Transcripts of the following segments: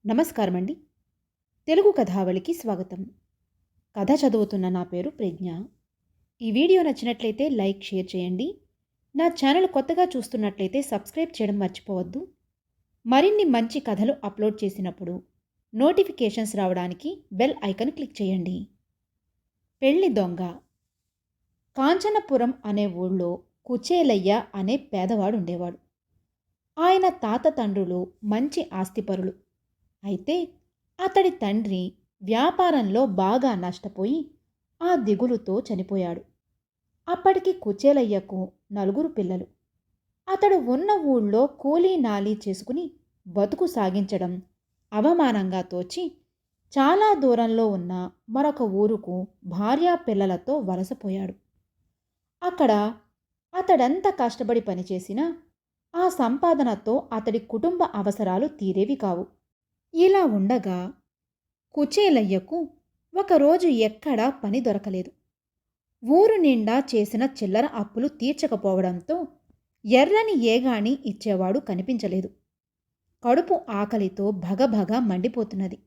నమస్కారం అండి. తెలుగు కథావళికి స్వాగతం. కథ చదువుతున్న నా పేరు ప్రజ్ఞ. ఈ వీడియో నచ్చినట్లయితే లైక్, షేర్ చేయండి. నా ఛానల్ కొత్తగా చూస్తున్నట్లయితే సబ్స్క్రైబ్ చేయడం మర్చిపోవద్దు. మరిన్ని మంచి కథలు అప్లోడ్ చేసినప్పుడు నోటిఫికేషన్స్ రావడానికి బెల్ ఐకాన్ క్లిక్ చేయండి. పెళ్లి దొంగ. కాంచనపురం అనే ఊళ్ళో కుచేలయ్య అనే పేదవాడు ఉండేవాడు. ఆయన తాత తండ్రులు మంచి ఆస్తిపరులు. అయితే అతడి తండ్రి వ్యాపారంలో బాగా నష్టపోయి ఆ దిగులుతో చనిపోయాడు. అప్పటికి కుచేలయ్యకు 4 పిల్లలు. అతడు ఉన్న ఊళ్ళో కూలీ నాలీ చేసుకుని బతుకు సాగించడం అవమానంగా తోచి చాలా దూరంలో ఉన్న మరొక ఊరుకు భార్యా పిల్లలతో వలసపోయాడు. అక్కడ అతడెంత కష్టపడి పనిచేసినా ఆ సంపాదనతో అతడి కుటుంబ అవసరాలు తీరేవి కావు. ఇలా ఉండగా కుచేలయ్యకు ఒకరోజు ఎక్కడా పని దొరకలేదు. ఊరు నిండా చేసిన చిల్లర అప్పులు తీర్చకపోవడంతో ఎర్రని ఏగాని ఇచ్చేవాడు కనిపించలేదు. కడుపు ఆకలితో భగభగ మండిపోతున్నది.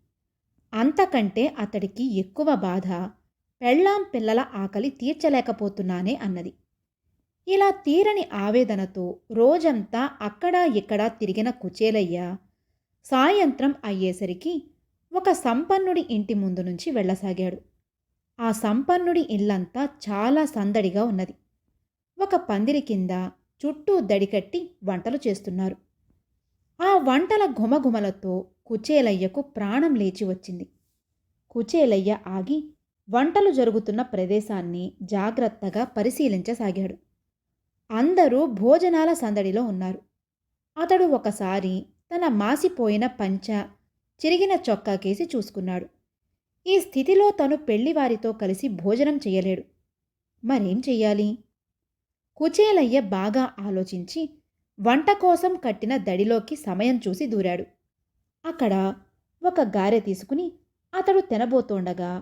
అంతకంటే అతడికి ఎక్కువ బాధ పెళ్ళాం పిల్లల ఆకలి తీర్చలేకపోతున్నానే అన్నది. ఇలా తీరని ఆవేదనతో రోజంతా అక్కడా ఇక్కడా తిరిగిన కుచేలయ్య సాయంత్రం అయ్యేసరికి ఒక సంపన్నుడి ఇంటి ముందు నుంచి వెళ్ళసాగాడు. ఆ సంపన్నుడి ఇల్లంతా చాలా సందడిగా ఉన్నది. ఒక పందిరి కింద చుట్టూ దడికట్టి వంటలు చేస్తున్నారు. ఆ వంటల ఘుమఘుమలతో కుచేలయ్యకు ప్రాణం లేచి వచ్చింది. కుచేలయ్య ఆగి వంటలు జరుగుతున్న ప్రదేశాన్ని జాగ్రత్తగా పరిశీలించసాగాడు. అందరూ భోజనాల సందడిలో ఉన్నారు. అతడు ఒకసారి తన మాసిపోయిన పంచ, చిరిగిన చొక్కాకేసి చూసుకున్నాడు. ఈ స్థితిలో తను పెళ్లివారితో కలిసి భోజనం చెయ్యలేడు. మరేం చెయ్యాలి? కుచేలయ్య బాగా ఆలోచించి వంట కోసం కట్టిన దడిలోకి సమయం చూసి దూరాడు. అక్కడ ఒక గారె తీసుకుని అతడు తినబోతోండగా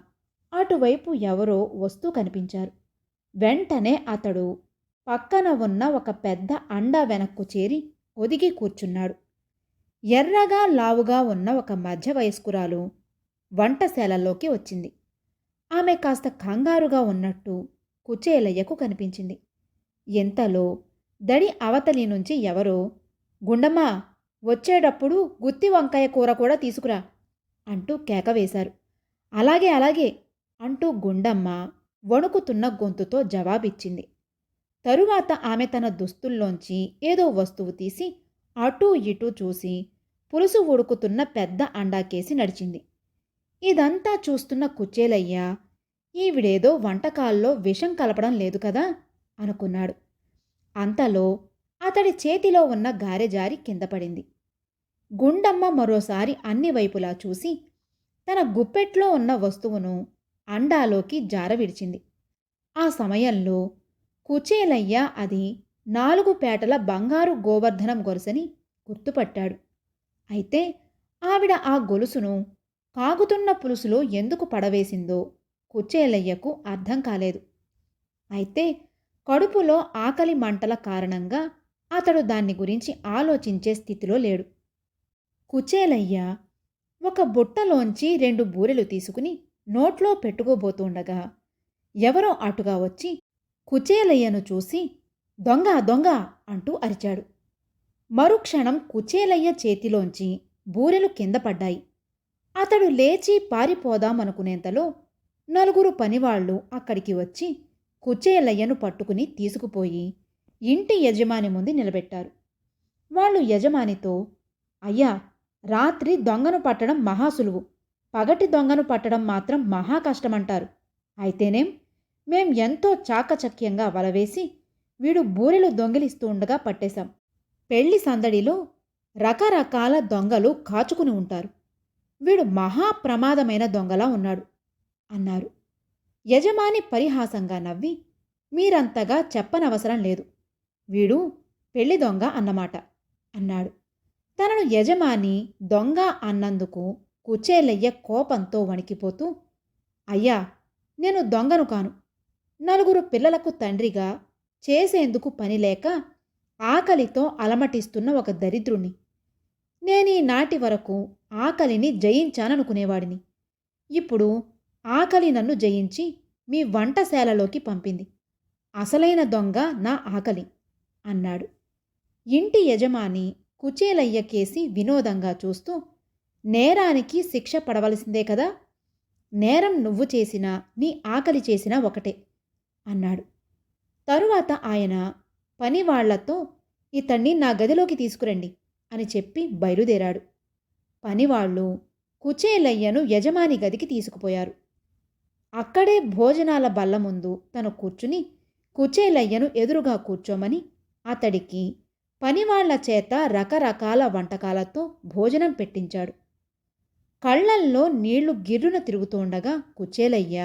అటువైపు ఎవరో వస్తూ కనిపించారు. వెంటనే అతడు పక్కన ఉన్న ఒక పెద్ద అండ వెనక్కు చేరి ఒదిగి కూర్చున్నాడు. ఎర్రగా లావుగా ఉన్న ఒక మధ్య వయస్కురాలు వంటశాలలోకి వచ్చింది. ఆమె కాస్త కంగారుగా ఉన్నట్టు కుచేలయ్యకు కనిపించింది. ఇంతలో దడి అవతలి నుంచి ఎవరో, "గుండమ్మా, వచ్చేటప్పుడు గుత్తి వంకాయ కూర కూడా తీసుకురా" అంటూ కేకవేశారు. "అలాగే అలాగే" అంటూ గుండమ్మ వణుకుతున్న గొంతుతో జవాబిచ్చింది. తరువాత ఆమె తన దుస్తుల్లోంచి ఏదో వస్తువు తీసి అటూ ఇటూ చూసి పులుసు ఉడుకుతున్న పెద్ద అండాకేసి నడిచింది. ఇదంతా చూస్తున్న కుచేలయ్య, ఈవిడేదో వంటకాల్లో విషం కలపడం లేదు కదా అనుకున్నాడు. అంతలో అతడి చేతిలో ఉన్న గారె జారి కింద పడింది. గుండమ్మ మరోసారి అన్ని వైపులా చూసి తన గుప్పెట్లో ఉన్న వస్తువును అండాలోకి జార విడిచింది. ఆ సమయంలో కుచేలయ్య అది 4 పేటల బంగారు గోవర్ధనం గొలుసని గుర్తుపట్టాడు. అయితే ఆవిడ ఆ గొలుసును కాగుతున్న పులుసులో ఎందుకు పడవేసిందో కుచేలయ్యకు అర్థం కాలేదు. అయితే కడుపులో ఆకలి మంటల కారణంగా అతడు దాన్ని గురించి ఆలోచించే స్థితిలో లేడు. కుచేలయ్య ఒక బుట్టలోంచి 2 బూరెలు తీసుకుని నోట్లో పెట్టుకోబోతుండగా ఎవరో అటుగా వచ్చి కుచేలయ్యను చూసి "దొంగ దొంగ" అంటూ అరిచాడు. మరుక్షణం కుచేలయ్య చేతిలోంచి బూరెలు కింద పడ్డాయి. అతడు లేచి పారిపోదామనుకునేంతలో 4 పనివాళ్లు అక్కడికి వచ్చి కుచేలయ్యను పట్టుకుని తీసుకుపోయి ఇంటి యజమాని ముందు నిలబెట్టారు. వాళ్ళు యజమానితో, "అయ్యా, రాత్రి దొంగను పట్టడం మహాసులువు, పగటి దొంగను పట్టడం మాత్రం మహా కష్టమంటారు. అయితేనేం, మేం ఎంతో చాకచక్యంగా వలవేసి వీడు బూరెలు దొంగిలిస్తూ ఉండగా పట్టేశాం. పెళ్లి సందడిలో రకరకాల దొంగలు కాచుకుని ఉంటారు. వీడు మహాప్రమాదమైన దొంగలా ఉన్నాడు" అన్నారు. యజమాని పరిహాసంగా నవ్వి, "మీరంతగా చెప్పనవసరం లేదు. వీడు పెళ్లి దొంగ అన్నమాట" అన్నాడు. తనను యజమాని దొంగ అన్నందుకు కుచేలయ్య కోపంతో వణికిపోతూ, "అయ్యా, నేను దొంగను కాను. 4 పిల్లలకు తండ్రిగా చేసేందుకు పనిలేక ఆకలితో అలమటిస్తున్న ఒక దరిద్రుణ్ణి. నేనీ నాటి వరకు ఆకలిని జయించాననుకునేవాడిని. ఇప్పుడు ఆకలి నన్ను జయించి మీ వంటశాలలోకి పంపింది. అసలైన దొంగ నా ఆకలి అన్నాడు. ఇంటి యజమాని కుచేలయ్య కేసి వినోదంగా చూస్తూ, నేరానికి శిక్ష పడవలసిందే కదా, నేరం నువ్వు చేసినా నీ ఆకలి చేసినా ఒకటే అన్నాడు. తరువాత ఆయన పనివాళ్లతో ఇతన్ని నా గదిలోకి తీసుకురండి అని చెప్పి బయలుదేరాడు. పనివాళ్లు కుచేలయ్యను యజమాని గదికి తీసుకుపోయారు. అక్కడే భోజనాల బల్ల ముందు తను కూర్చుని కుచేలయ్యను ఎదురుగా కూర్చోమని అతడికి పనివాళ్ల చేత రకరకాల వంటకాలతో భోజనం పెట్టించాడు. కళ్ళల్లో నీళ్లు గిర్రున తిరుగుతుండగా కుచేలయ్య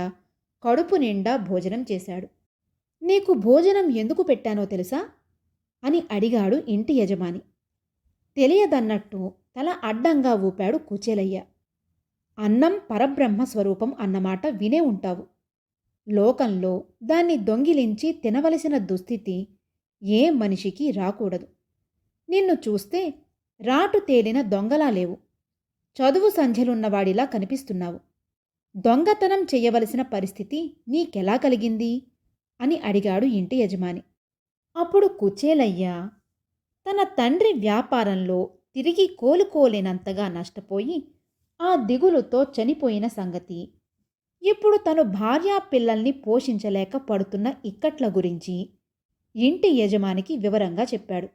కడుపు నిండా భోజనం చేశాడు. నీకు భోజనం ఎందుకు పెట్టానో తెలుసా అని అడిగాడు ఇంటి యజమాని. తెలియదన్నట్టు తల అడ్డంగా ఊపాడు కుచేలయ్య. అన్నం పరబ్రహ్మ స్వరూపం అన్నమాట వినే ఉంటావు. లోకంలో దాన్ని దొంగిలించి తినవలసిన దుస్థితి ఏ మనిషికి రాకూడదు. నిన్ను చూస్తే రాటు తేలిన దొంగలా లేవు. చదువు సంధ్యలున్నవాడిలా కనిపిస్తున్నావు. దొంగతనం చెయ్యవలసిన పరిస్థితి నీకెలా కలిగింది అని అడిగాడు ఇంటి యజమాని. అప్పుడు కుచేలయ్య తన తండ్రి వ్యాపారంలో తిరిగి కోలుకోలేనంతగా నష్టపోయి ఆ దిగులుతో చనిపోయిన సంగతి, ఇప్పుడు తను భార్యా పిల్లల్ని పోషించలేక పడుతున్న ఇక్కట్ల గురించి ఇంటి యజమానికి వివరంగా చెప్పాడు.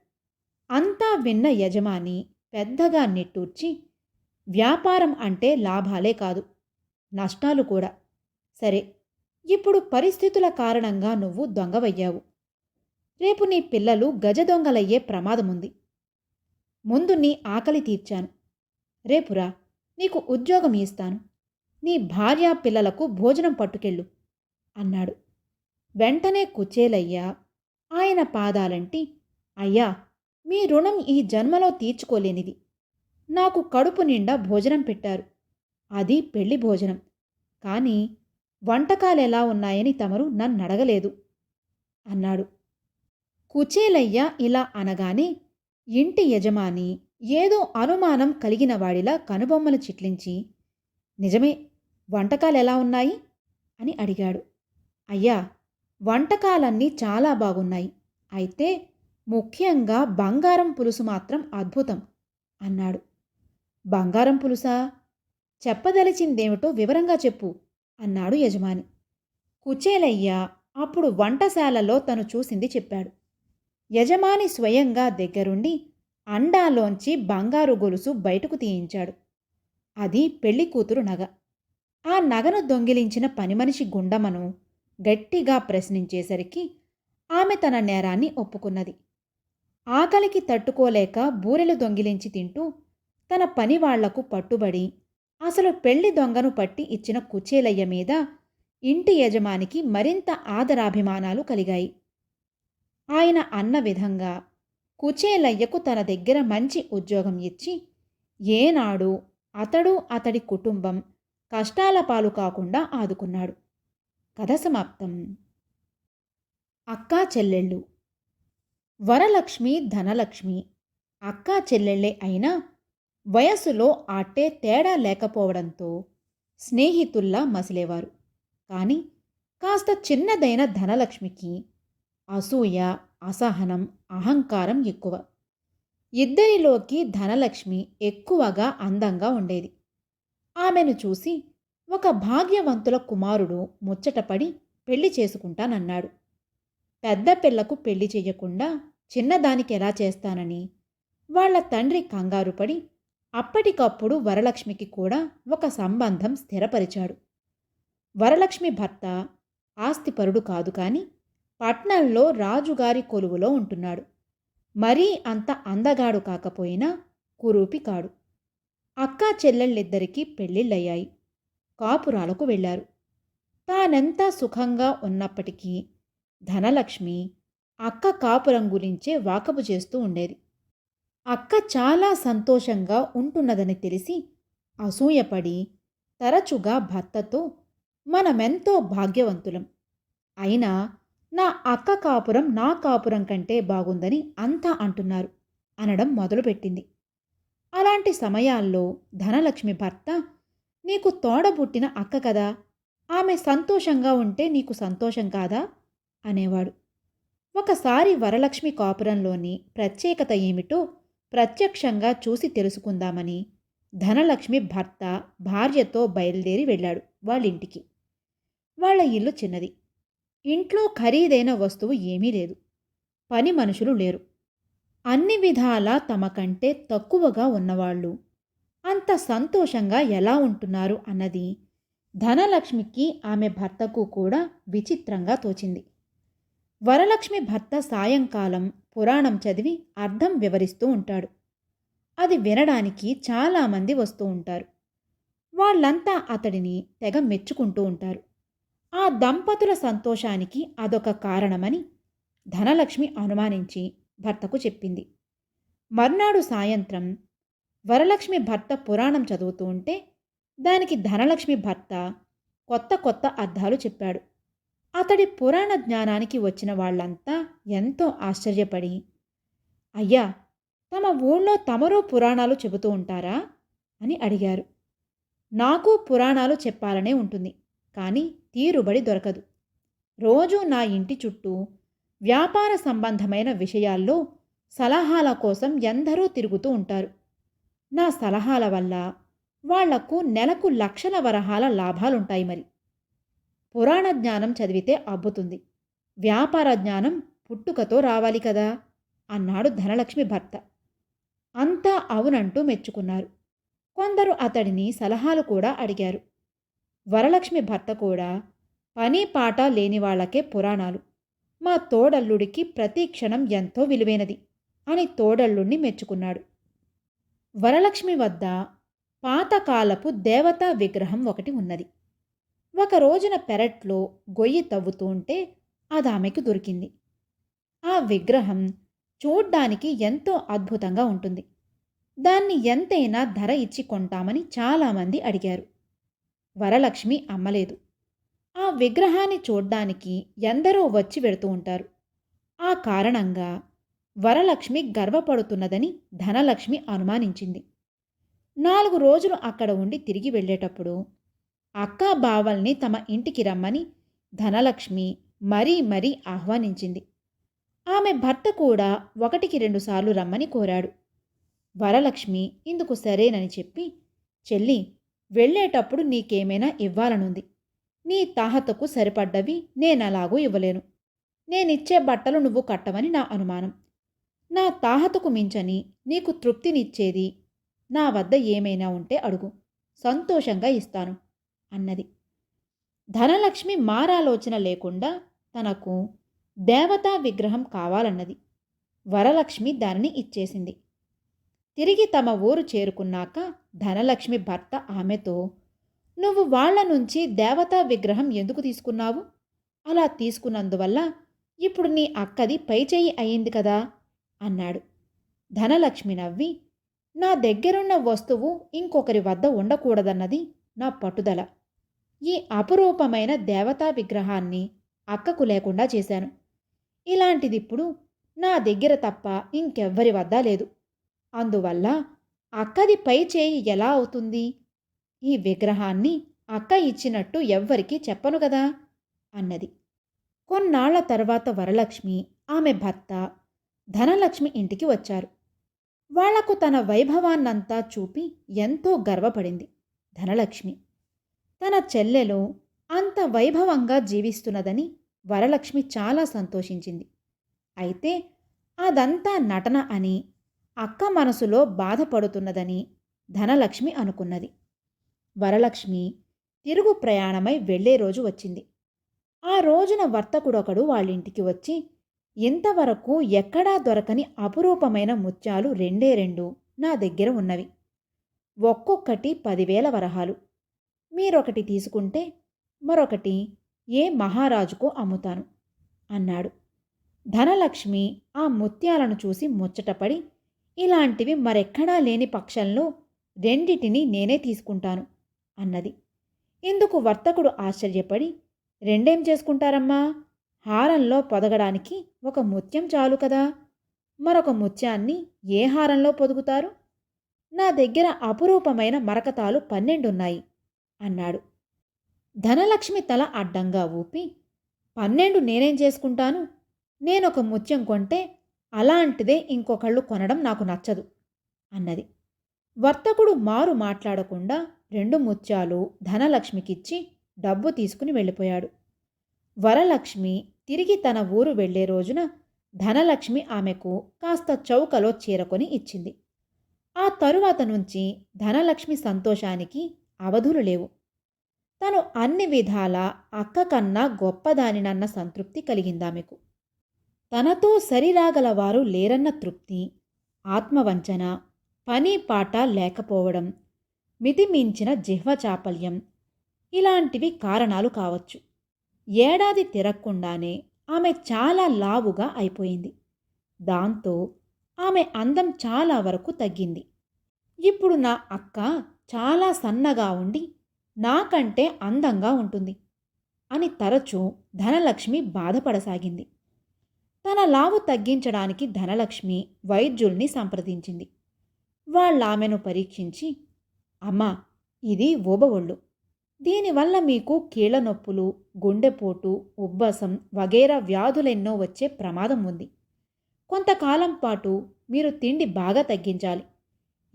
అంతా విన్న యజమాని పెద్దగా నిట్టూర్చి, వ్యాపారం అంటే లాభాలే కాదు, నష్టాలు కూడా. సరే, ఇప్పుడు పరిస్థితుల కారణంగా నువ్వు దొంగవయ్యావు. రేపు నీ పిల్లలు గజదొంగలయ్యే ప్రమాదముంది. ముందు నీ ఆకలి తీర్చాను. రేపురా, నీకు ఉద్యోగం ఇస్తాను. నీ భార్యా పిల్లలకు భోజనం పట్టుకెళ్ళు అన్నాడు. వెంటనే కుచేలయ్య ఆయన పాదాలంటి, అయ్యా, మీ రుణం ఈ జన్మలో తీర్చుకోలేనిది. నాకు కడుపు నిండా భోజనం పెట్టారు, అది పెళ్లి భోజనం. కానీ వంటకాలెలా ఉన్నాయని తమరు నన్నడగలేదు అన్నాడు. కుచేలయ్య ఇలా అనగానే ఇంటి యజమాని ఏదో అనుమానం కలిగినవాడిలా కనుబొమ్మలు చిట్లించి, నిజమే, వంటకాలెలా ఉన్నాయి అని అడిగాడు. అయ్యా, వంటకాలన్నీ చాలా బాగున్నాయి. అయితే ముఖ్యంగా బంగారం పులుసు మాత్రం అద్భుతం అన్నాడు. బంగారం పులుసా? చెప్పదలిచిందేమిటో వివరంగా చెప్పు అన్నాడు యజమాని. కుచేలయ్య అప్పుడు వంటశాలలో తను చూసింది చెప్పాడు. యజమాని స్వయంగా దగ్గరుండి అండాలోంచి బంగారు గొలుసు బయటకు తీయించాడు. అది పెళ్లి కూతురు నగ. ఆ నగను దొంగిలించిన పనిమనిషి గుండమ్మను గట్టిగా ప్రశ్నించేసరికి ఆమె తన నేరాన్ని ఒప్పుకున్నది. ఆకలికి తట్టుకోలేక బూరెలు దొంగిలించి తింటూ తన పనివాళ్లకు పట్టుబడి అసలు పెళ్లి దొంగను పట్టి ఇచ్చిన కుచేలయ్య మీద ఇంటి యజమానికి మరింత ఆదరాభిమానాలు కలిగాయి. ఆయన అన్న విధంగా కుచేలయ్యకు తన దగ్గర మంచి ఉద్యోగం ఇచ్చి ఏనాడు అతడు అతడి కుటుంబం కష్టాల పాలు కాకుండా ఆదుకున్నాడు. కథ సమాప్తం. అక్కా చెల్లెళ్ళు. వరలక్ష్మి, ధనలక్ష్మి అక్కా చెల్లెళ్ళే అయినా వయస్సులో ఆట్టే తేడా లేకపోవడంతో స్నేహితుల్లా మసిలేవారు. కానీ కాస్త చిన్నదైన ధనలక్ష్మికి అసూయ, అసహనం, అహంకారం ఎక్కువ. ఇద్దరిలోకి ధనలక్ష్మి ఎక్కువగా అందంగా ఉండేది. ఆమెను చూసి ఒక భాగ్యవంతుల కుమారుడు ముచ్చటపడి పెళ్లి చేసుకుంటానన్నాడు. పెద్ద పిల్లకు పెళ్లి చెయ్యకుండా చిన్నదానికి ఎలా చేస్తానని వాళ్ల తండ్రి కంగారుపడి అప్పటికప్పుడు వరలక్ష్మికి కూడా ఒక సంబంధం స్థిరపరిచాడు. వరలక్ష్మి భర్త ఆస్తిపరుడు కాదు, కానీ పట్నంలో రాజుగారి కొలువులో ఉంటున్నాడు. మరీ అంత అందగాడు కాకపోయినా కురూపి కాడు. అక్కా చెల్లెళ్ళిద్దరికీ పెళ్ళిళ్ళయ్యాయి. కాపురాలకు వెళ్లారు. తానెంత సుఖంగా ఉన్నప్పటికీ ధనలక్ష్మి అక్క కాపురం గురించే వాకబు చేస్తూ ఉండేది. అక్క చాలా సంతోషంగా ఉంటున్నదని తెలిసి అసూయపడి తరచుగా భర్తతో, మనమెంతో భాగ్యవంతులం, అయినా నా అక్క కాపురం నా కాపురం కంటే బాగుందని అంతా అంటున్నారు అనడం మొదలుపెట్టింది. అలాంటి సమయాల్లో ధనలక్ష్మి భర్త, నీకు తోడబుట్టిన అక్క కదా, ఆమె సంతోషంగా ఉంటే నీకు సంతోషం కాదా అనేవాడు. ఒకసారి వరలక్ష్మి కాపురంలోని ప్రత్యేకత ఏమిటో ప్రత్యక్షంగా చూసి తెలుసుకుందామని ధనలక్ష్మి భర్త భార్యతో బయలుదేరి వెళ్ళాడు వాళ్ళింటికి. వాళ్ళ ఇల్లు చిన్నది. ఇంట్లో ఖరీదైన వస్తువు ఏమీ లేదు. పని మనుషులు లేరు. అన్ని విధాలా తమ కంటే తక్కువగా ఉన్నవాళ్ళు అంత సంతోషంగా ఎలా ఉంటున్నారు అన్నది ధనలక్ష్మికి ఆమె భర్తకు కూడా విచిత్రంగా తోచింది. వరలక్ష్మి భర్త సాయంకాలం పురాణం చదివి అర్థం వివరిస్తూ ఉంటాడు. అది వినడానికి చాలామంది వస్తూ ఉంటారు. వాళ్ళంతా అతడిని తెగ మెచ్చుకుంటూ ఉంటారు. ఆ దంపతుల సంతోషానికి అదొక కారణమని ధనలక్ష్మి అనుమానించి భర్తకు చెప్పింది. మర్నాడు సాయంత్రం వరలక్ష్మి భర్త పురాణం చదువుతూ ఉంటే దానికి ధనలక్ష్మి భర్త కొత్త కొత్త అర్థాలు చెప్పాడు. అతడి పురాణ జ్ఞానానికి వచ్చిన వాళ్ళంతా ఎంతో ఆశ్చర్యపడి, అయ్యా, తమ ఊళ్ళో తమరూ పురాణాలు చెబుతూ ఉంటారా అని అడిగారు. నాకు పురాణాలు చెప్పాలనే ఉంటుంది, కానీ తీరుబడి దొరకదు. రోజూ నా ఇంటి చుట్టూ వ్యాపార సంబంధమైన విషయాల్లో సలహాల కోసం ఎందరో తిరుగుతూ ఉంటారు. నా సలహాల వల్ల వాళ్లకు నెలకు లక్షల వరహాల లాభాలుంటాయి. మరి పురాణ జ్ఞానం చదివితే అబ్బుతుంది, వ్యాపార జ్ఞానం పుట్టుకతో రావాలి కదా అన్నాడు ధనలక్ష్మి భర్త. అంతా అవునంటూ మెచ్చుకున్నారు. కొందరు అతడిని సలహాలు కూడా అడిగారు. వరలక్ష్మి భర్త కూడా, పని పాట లేని వాళ్లకే పురాణాలు, మా తోడల్లుడికి ప్రతి క్షణం ఎంతో విలువైనది అని తోడల్లుణ్ణి మెచ్చుకున్నాడు. వరలక్ష్మి వద్ద పాతకాలపు దేవతా విగ్రహం ఒకటి ఉన్నది. ఒక రోజున పెరట్లో గొయ్యి తవ్వుతూ ఉంటే అదామెకు దొరికింది. ఆ విగ్రహం చూడ్డానికి ఎంతో అద్భుతంగా ఉంటుంది. దాన్ని ఎంతైనా ధర ఇచ్చి కొంటామని చాలామంది అడిగారు. వరలక్ష్మి అమ్మలేదు. ఆ విగ్రహాన్ని చూడ్డానికి ఎందరో వచ్చి వెడుతూ ఉంటారు. ఆ కారణంగా వరలక్ష్మి గర్వపడుతున్నదని ధనలక్ష్మి అనుమానించింది. 4 రోజులు అక్కడ ఉండి తిరిగి వెళ్ళేటప్పుడు అక్కా బావల్ని తమ ఇంటికి రమ్మని ధనలక్ష్మి మరీ మరీ ఆహ్వానించింది. ఆమె భర్త కూడా 1-2 సార్లు రమ్మని కోరాడు. వరలక్ష్మి ఇందుకు సరేనని చెప్పి, చెల్లి, వెళ్ళేటప్పుడు నీకేమైనా ఇవ్వాలనుంది. నీ తాహతకు సరిపడ్డవి నేనలాగూ ఇవ్వలేను. నేనిచ్చే బట్టలు నువ్వు కట్టవని నా అనుమానం. నా తాహతకు మించని నీకు తృప్తినిచ్చేది నా వద్ద ఏమైనా ఉంటే అడుగు, సంతోషంగా ఇస్తాను అన్నది. ధనలక్ష్మి మారాలోచన లేకుండా తనకు దేవతా విగ్రహం కావాలన్నది. వరలక్ష్మి దానిని ఇచ్చేసింది. తిరిగి తమ ఊరు చేరుకున్నాక ధనలక్ష్మి భర్త ఆమెతో, నువ్వు వాళ్ల నుంచి దేవతా విగ్రహం ఎందుకు తీసుకున్నావు? అలా తీసుకున్నందువల్ల ఇప్పుడు నీ అక్కది పైచేయి అయింది కదా అన్నాడు. ధనలక్ష్మి నవ్వి, నా దగ్గరున్న వస్తువు ఇంకొకరి వద్ద ఉండకూడదన్నది నా పట్టుదల. ఈ అపురూపమైన దేవతా విగ్రహాన్ని అక్కకు లేకుండా చేశాను. ఇలాంటిదిప్పుడు నా దగ్గర తప్ప ఇంకెవ్వరి వద్ద లేదు. అందువల్ల అక్కది పై చేయి ఎలా అవుతుంది? ఈ విగ్రహాన్ని అక్క ఇచ్చినట్టు ఎవ్వరికీ చెప్పను కదా అన్నది. కొన్నాళ్ల తర్వాత వరలక్ష్మి, ఆమె భర్త ధనలక్ష్మి ఇంటికి వచ్చారు. వాళ్లకు తన వైభవాన్నంతా చూపి ఎంతో గర్వపడింది ధనలక్ష్మి. తన చెల్లెలు అంత వైభవంగా జీవిస్తున్నదని వరలక్ష్మి చాలా సంతోషించింది. అయితే అదంతా నటన అని, అక్క మనసులో బాధపడుతున్నదని ధనలక్ష్మి అనుకున్నది. వరలక్ష్మి తిరుగు ప్రయాణమై వెళ్లే రోజు వచ్చింది. ఆ రోజున వర్తకుడొకడు వాళ్ళింటికి వచ్చి, ఇంతవరకు ఎక్కడా దొరకని అపురూపమైన ముత్యాలు 2 నా దగ్గర ఉన్నవి. ఒక్కొక్కటి 10,000 వరహాలు. మీరొకటి తీసుకుంటే మరొకటి ఏ మహారాజుకో అమ్ముతాను అన్నాడు. ధనలక్ష్మి ఆ ముత్యాలను చూసి ముచ్చటపడి, ఇలాంటివి మరెక్కడా లేని పక్షంలో 2 నేనే తీసుకుంటాను అన్నది. ఇందుకు వర్తకుడు ఆశ్చర్యపడి, 2 చేసుకుంటారమ్మా? హారంలో పొదగడానికి ఒక ముత్యం చాలు కదా, మరొక ముత్యాన్ని ఏ హారంలో పొదుగుతారు? నా దగ్గర అపురూపమైన మరకతాలు 12 అన్నాడు. ధనలక్ష్మి తల అడ్డంగా ఊపి, 12 నేనేం చేసుకుంటాను? నేనొక ముత్యం కొంటే అలాంటిదే ఇంకొకళ్ళు కొనడం నాకు నచ్చదు అన్నది. వర్తకుడు మారు మాట్లాడకుండా 2 ముత్యాలు ధనలక్ష్మికిచ్చి డబ్బు తీసుకుని వెళ్ళిపోయాడు. వరలక్ష్మి తిరిగి తన ఊరు వెళ్లే రోజున ధనలక్ష్మి ఆమెకు కాస్త చౌకలో చీరకొని ఇచ్చింది. ఆ తరువాత నుంచి ధనలక్ష్మి సంతోషానికి అవధులు లేవు. తను అన్ని విధాలా అక్క కన్నా గొప్పదానినన్న సంతృప్తి కలిగిందామెకు. తనతో సరిరాగల వారు లేరన్న తృప్తి, ఆత్మవంచన, పని పాట లేకపోవడం, మితిమించిన జిహ్వచాపల్యం ఇలాంటివి కారణాలు కావచ్చు. ఏడాది తిరగకుండానే ఆమె చాలా లావుగా అయిపోయింది. దాంతో ఆమె అందం చాలా వరకు తగ్గింది. ఇప్పుడు నా అక్క చాలా సన్నగా ఉండి నాకంటే అందంగా ఉంటుంది అని తరచూ ధనలక్ష్మి బాధపడసాగింది. తన లావు తగ్గించడానికి ధనలక్ష్మి వైద్యుల్ని సంప్రదించింది. వాళ్ళామెను పరీక్షించి, అమ్మా, ఇది ఊబఒళ్ళు. దీనివల్ల మీకు కీళ్ల నొప్పులు, గుండెపోటు, ఉబ్బసం వగైరా వ్యాధులెన్నో వచ్చే ప్రమాదం ఉంది. కొంతకాలం పాటు మీరు తిండి బాగా తగ్గించాలి,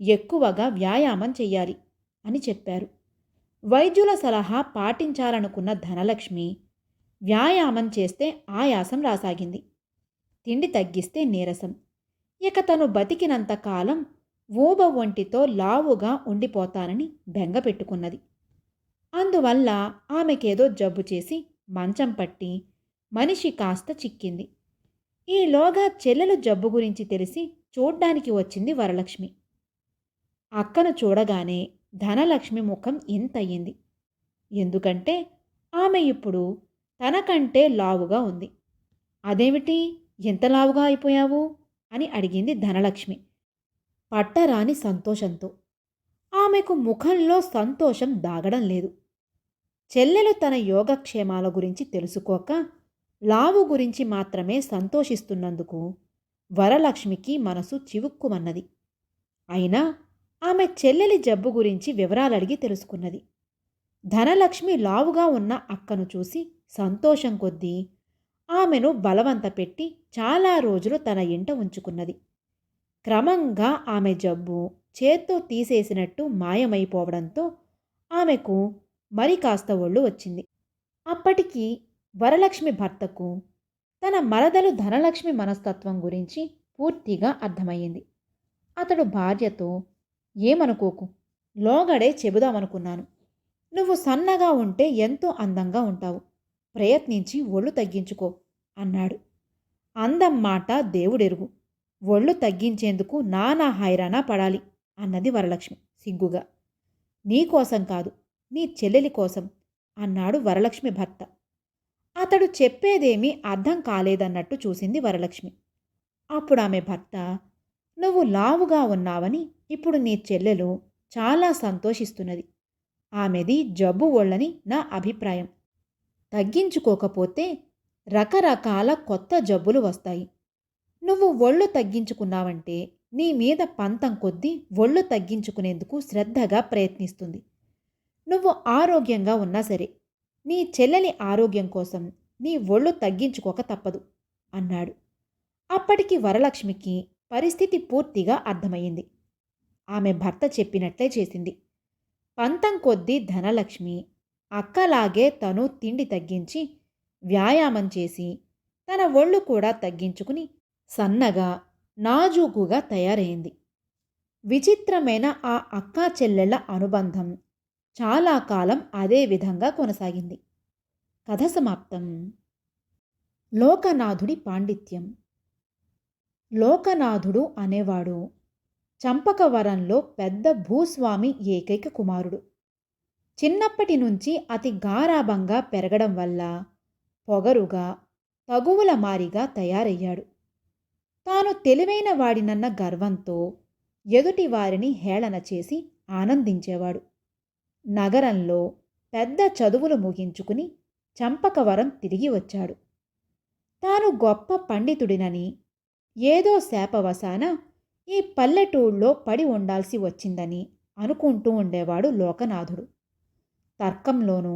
ఎక్కువగా వ్యాయామం చెయ్యాలి అని చెప్పారు. వైద్యుల సలహా పాటించాలనుకున్న ధనలక్ష్మి వ్యాయామం చేస్తే ఆయాసం రాసాగింది, తిండి తగ్గిస్తే నీరసం. ఇక తను బతికినంతకాలం ఊబ ఒంటితో లావుగా ఉండిపోతానని బెంగ పెట్టుకున్నది. అందువల్ల ఆమెకేదో జబ్బు చేసి మంచం పట్టి మనిషి కాస్త చిక్కింది. ఈలోగా చెల్లెలు జబ్బు గురించి తెలిసి చూడ్డానికి వచ్చింది వరలక్ష్మి. అక్కను చూడగానే ధనలక్ష్మి ముఖం ఇంతయ్యింది. ఎందుకంటే ఆమె ఇప్పుడు తనకంటే లావుగా ఉంది. అదేమిటి, ఎంత లావుగా అయిపోయావు అని అడిగింది ధనలక్ష్మి పట్టరాని సంతోషంతో. ఆమెకు ముఖంలో సంతోషం దాగడం లేదు. చెల్లెలు తన యోగక్షేమాల గురించి తెలుసుకోక లావు గురించి మాత్రమే సంతోషిస్తున్నందుకు వరలక్ష్మికి మనసు చివుక్కుమన్నది. అయినా ఆమె చెల్లెలి జబ్బు గురించి వివరాలడిగి తెలుసుకున్నది. ధనలక్ష్మి లావుగా ఉన్న అక్కను చూసి సంతోషం కొద్దీ ఆమెను బలవంత పెట్టి చాలా రోజులు తన ఇంట ఉంచుకున్నది. క్రమంగా ఆమె జబ్బు చేత్తో తీసేసినట్టు మాయమైపోవడంతో ఆమెకు మరి కాస్త ఒళ్ళు వచ్చింది. అప్పటికి వరలక్ష్మి భర్తకు తన మరదలు ధనలక్ష్మి మనస్తత్వం గురించి పూర్తిగా అర్థమయ్యింది. అతడు భార్యతో, ఏమనుకోకు, లోగడే చెబుదామనుకున్నాను. నువ్వు సన్నగా ఉంటే ఎంతో అందంగా ఉంటావు, ప్రయత్నించి ఒళ్ళు తగ్గించుకో అన్నాడు. అందం మాట దేవుడెరుగు, ఒళ్ళు తగ్గించేందుకు నానా హైరానా పడాలి అన్నది వరలక్ష్మి సిగ్గుగా. నీకోసం కాదు, నీ చెల్లెలి కోసం అన్నాడు వరలక్ష్మి భర్త. అతడు చెప్పేదేమీ అర్థం కాలేదన్నట్టు చూసింది వరలక్ష్మి. అప్పుడు ఆమె భర్త, నువ్వు లావుగా ఉన్నావని ఇప్పుడు నీ చెల్లెలు చాలా సంతోషిస్తున్నది. ఆమెది జబ్బు ఒళ్ళని నా అభిప్రాయం. తగ్గించుకోకపోతే రకరకాల కొత్త జబ్బులు వస్తాయి. నువ్వు ఒళ్ళు తగ్గించుకున్నావంటే నీ మీద పంతం కొద్దీ ఒళ్ళు తగ్గించుకునేందుకు శ్రద్ధగా ప్రయత్నిస్తుంది. నువ్వు ఆరోగ్యంగా ఉన్నా సరే నీ చెల్లెలి ఆరోగ్యం కోసం నీ ఒళ్ళు తగ్గించుకోక తప్పదు అన్నాడు. అప్పటికి వరలక్ష్మికి పరిస్థితి పూర్తిగా అర్థమయ్యింది. ఆమె భర్త చెప్పినట్లే చేసింది. పంతం కొద్దీ ధనలక్ష్మి అక్కలాగే తను తిండి తగ్గించి వ్యాయామం చేసి తన ఒళ్ళు కూడా తగ్గించుకుని సన్నగా నాజూకుగా తయారైంది. విచిత్రమైన ఆ అక్కా చెల్లెళ్ల అనుబంధం చాలా కాలం అదే విధంగా కొనసాగింది. కథ సమాప్తం. లోకనాథుడి పాండిత్యం. లోకనాథుడు అనేవాడు చంపకవరంలో పెద్ద భూస్వామి ఏకైక కుమారుడు. చిన్నప్పటి నుంచి అతి గారాబంగా పెరగడం వల్ల పొగరుగా, తగువుల మారిగా తయారయ్యాడు. తాను తెలివైన వాడినన్న గర్వంతో ఎదుటివారిని హేళన చేసి ఆనందించేవాడు. నగరంలో పెద్ద చదువులు ముగించుకుని చంపకవరం తిరిగి వచ్చాడు. తాను గొప్ప పండితుడినని ఏదో శాపవశాన ఈ పల్లెటూళ్ళలో పడి ఉండాల్సి వచ్చిందని అనుకుంటూ ఉండేవాడు లోకనాథుడు. తర్కంలోనూ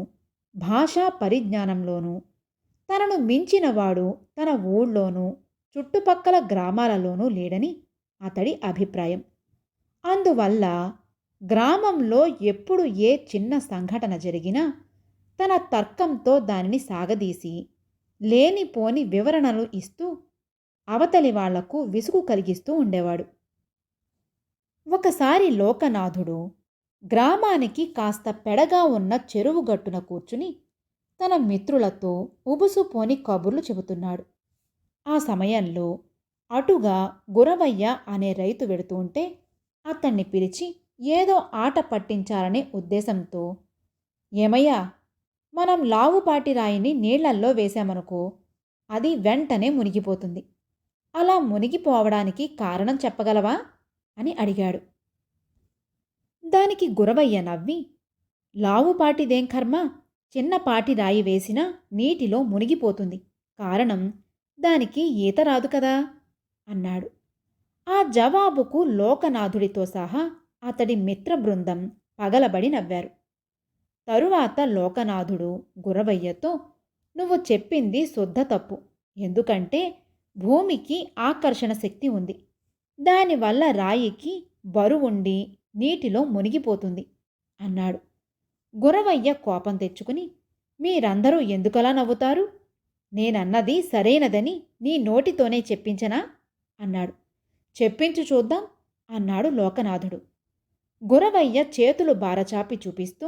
భాషా పరిజ్ఞానంలోనూ తనను మించినవాడు తన ఊళ్ళోనూ చుట్టుపక్కల గ్రామాలలోనూ లేడని అతడి అభిప్రాయం. అందువల్ల గ్రామంలో ఎప్పుడు ఏ చిన్న సంఘటన జరిగినా తన తర్కంతో దానిని సాగదీసి లేనిపోని వివరణలు ఇస్తూ అవతలి వాళ్లకు విసుగు కలిగిస్తూ ఉండేవాడు. ఒకసారి లోకనాథుడు గ్రామానికి కాస్త పెడగా ఉన్న చెరువు గట్టున కూర్చుని తన మిత్రులతో ఉబుసుపోని కబుర్లు చెబుతున్నాడు. ఆ సమయంలో అటుగా గురవయ్య అనే రైతు వెడుతూ ఉంటే అతన్ని పిలిచి ఏదో ఆట పట్టించాలనే ఉద్దేశంతో, ఏమయ్యా, మనం లావుపాటి రాయిని నీళ్లల్లో వేశామనుకో, అది వెంటనే మునిగిపోతుంది. అలా మునిగిపోవడానికి కారణం చెప్పగలవా అని అడిగాడు. దానికి గురవయ్య నవ్వి, లావుపాటిదేం కర్మ, చిన్నపాటి రాయి వేసినా నీటిలో మునిగిపోతుంది. కారణం, దానికి ఈత రాదు కదా అన్నాడు. ఆ జవాబుకు లోకనాథుడితో సహా అతడి మిత్ర బృందం పగలబడి నవ్వారు. తరువాత లోకనాథుడు గురవయ్యతో, నువ్వు చెప్పింది శుద్ధ తప్పు. ఎందుకంటే భూమికి ఆకర్షణ శక్తి ఉంది. దానివల్ల రాయికి బరువుండి నీటిలో మునిగిపోతుంది అన్నాడు. గురవయ్య కోపం తెచ్చుకుని, మీరందరూ ఎందుకలా నవ్వుతారు? నేనన్నది సరైనదని నీ నోటితోనే చెప్పించనా అన్నాడు. చెప్పించు చూద్దాం అన్నాడు లోకనాథుడు. గురవయ్య చేతులు బారచాపి చూపిస్తూ,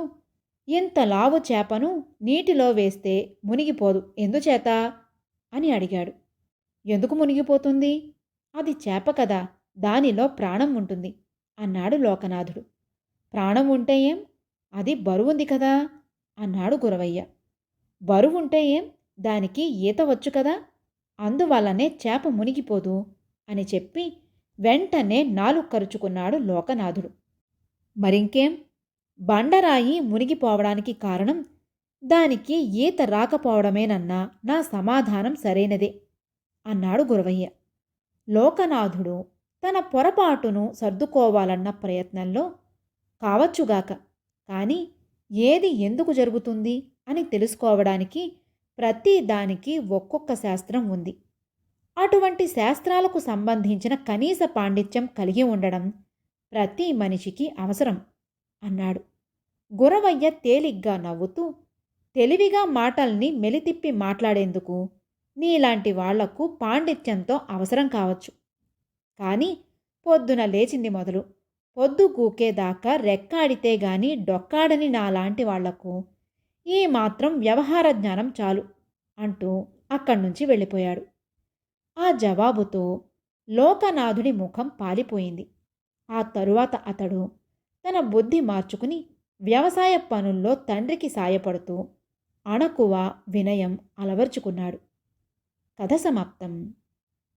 ఇంత లావు చేపను నీటిలో వేస్తే మునిగిపోదు, ఎందుచేత అని అడిగాడు. ఎందుకు మునిగిపోతుంది? అది చేప కదా, దానిలో ప్రాణం ఉంటుంది అన్నాడు లోకనాథుడు. ప్రాణం ఉంటే ఏం, అది బరువుంది కదా అన్నాడు గురవయ్య. బరువుంటే ఏం, దానికి ఈత వచ్చు కదా, అందువల్లనే చేప మునిగిపోదు అని చెప్పి వెంటనే నాలుగు కరుచుకున్నాడు లోకనాథుడు. మరింకేం, బండరాయి మునిగిపోవడానికి కారణం దానికి ఈత రాకపోవడమేనన్నా నా సమాధానం సరైనదే అన్నాడు గురవయ్య. లోకనాథుడు తన పొరపాటును సర్దుకోవాలన్న ప్రయత్నంలో, కావచ్చుగాక, కానీ ఏది ఎందుకు జరుగుతుంది అని తెలుసుకోవడానికి ప్రతి దానికి ఒక్కొక్క శాస్త్రం ఉంది. అటువంటి శాస్త్రాలకు సంబంధించిన కనీస పాండిత్యం కలిగి ఉండడం ప్రతి మనిషికి అవసరం అన్నాడు. గురవయ్య తేలిగ్గా నవ్వుతూ, తెలివిగా మాటల్ని మెలితిప్పి మాట్లాడేందుకు నీలాంటి వాళ్లకు పాండిత్యంతో అవసరం కావచ్చు. కానీ పొద్దున లేచింది మొదలు పొద్దు కూకేదాకా రెక్కాడితే గాని డొక్కాడని నాలాంటి వాళ్లకు ఈ మాత్రం వ్యవహార జ్ఞానం చాలు అంటూ అక్కడ్నుంచి వెళ్ళిపోయాడు. ఆ జవాబుతో లోకనాథుడి ముఖం పాలిపోయింది. ఆ తరువాత అతడు తన బుద్ధి మార్చుకుని వ్యవసాయ పనుల్లో తండ్రికి సాయపడుతూ అణకువ, వినయం అలవర్చుకున్నాడు. కథ సమాప్తం.